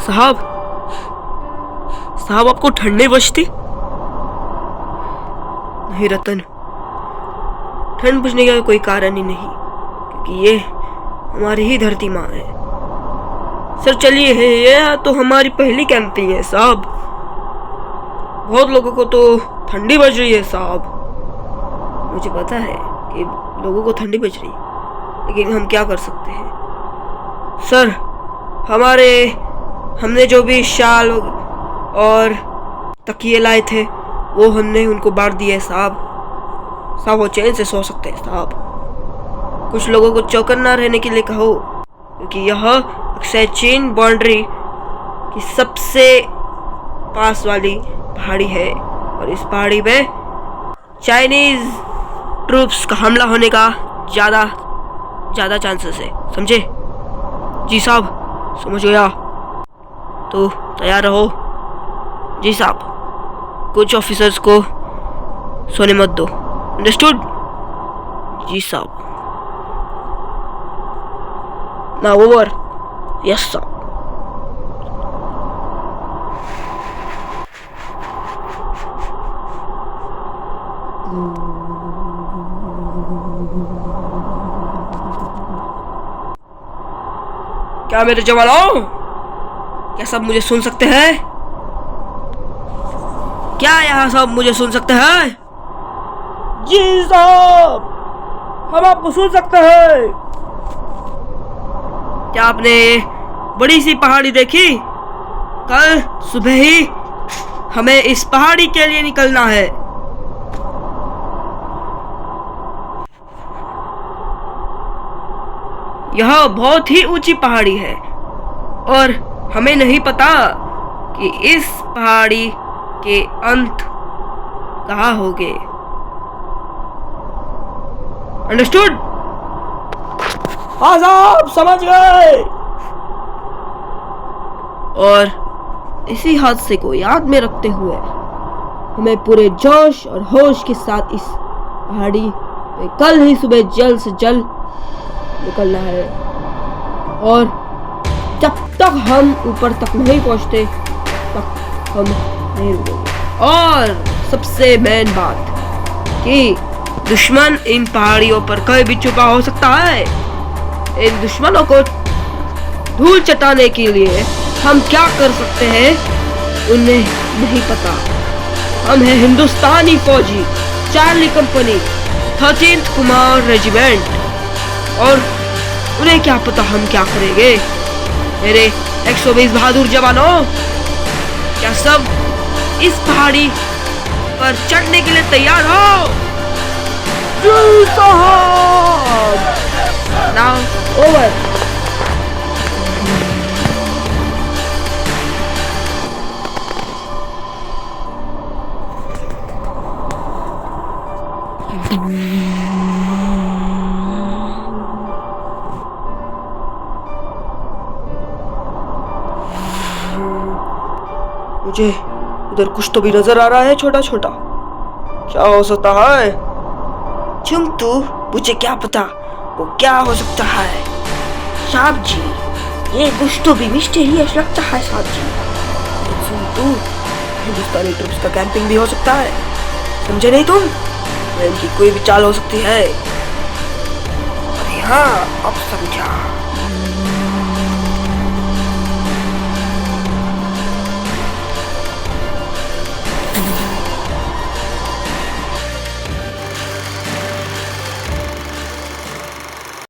साहब साहब आपको ठंड नहीं बचती? नहीं रतन, ठंड बचने का कोई कारण ही नहीं, क्योंकि ये हमारी ही धरती माँ है। सर चलिए, है ये तो हमारी पहली कैंपिंग है साहब। बहुत लोगों को तो ठंडी बज रही है साहब। मुझे पता है कि लोगों को ठंडी बज रही है, लेकिन हम क्या कर सकते हैं सर। हमने जो भी शाल और तकिए लाए थे वो हमने उनको बांट दिए साहब। वो चैन से सो सकते हैं साहब। कुछ लोगों को चौकन्ना रहने के लिए कहो, क्योंकि यह अक्सर चीन बाउंड्री की सबसे पास वाली पहाड़ी है, और इस पहाड़ी में चाइनीज ट्रूप्स का हमला होने का ज़्यादा चांसेस है, समझे? जी साहब, समझ गया। तो तैयार रहो। जी साहब, कुछ ऑफिसर्स को सोने मत दो, अंडरस्टूड? जी साहब। Now over. यस साहब। क्या मेरे जवानों, क्या सब मुझे सुन सकते हैं? क्या यहाँ सब मुझे सुन सकते हैं? जी साहब, हम आपको सुन सकते हैं। क्या आपने बड़ी सी पहाड़ी देखी? कल सुबह ही हमें इस पहाड़ी के लिए निकलना है। यह बहुत ही ऊंची पहाड़ी है, और हमें नहीं पता कि इस पहाड़ी के अंत कहाँ होंगे। अंडरस्टूड? हाँ साहब, समझ गए। और इसी हादसे को याद में रखते हुए हमें पूरे जोश और होश के साथ इस पहाड़ी पे कल ही सुबह जल्द से जल्द निकलना है, और जब तक हम ऊपर तक नहीं पहुंचते तब हम नहीं रुकेंगे। और सबसे मेन बात कि दुश्मन इन पहाड़ियों पर कहीं भी छुपा हो सकता है। इन दुश्मनों को धूल चटाने के लिए हम क्या कर सकते हैं उन्हें नहीं पता। हम हैं हिंदुस्तानी फौजी, Charlie company, 13th Kumar regiment, और उन्हें क्या पता हम क्या करेंगे। मेरे 120 बहादुर जवानों, क्या सब इस पहाड़ी पर चढ़ने के लिए तैयार हो? जी साहब। Now over. मुझे उधर कुछ तो भी नजर आ रहा है, छोटा छोटा। क्या हो सकता है? चिंटू, मुझे क्या पता वो क्या हो सकता है। साहब जी, ये कुछ तो भी मिस्टीरियस लगता है साहब जी। चिंटू, हिंदुस्तानी ट्रूप्स का कैंपिंग भी हो सकता है, समझे नहीं तुम? इनकी कोई भी चाल हो सकती है। अरे हाँ, अब समझा।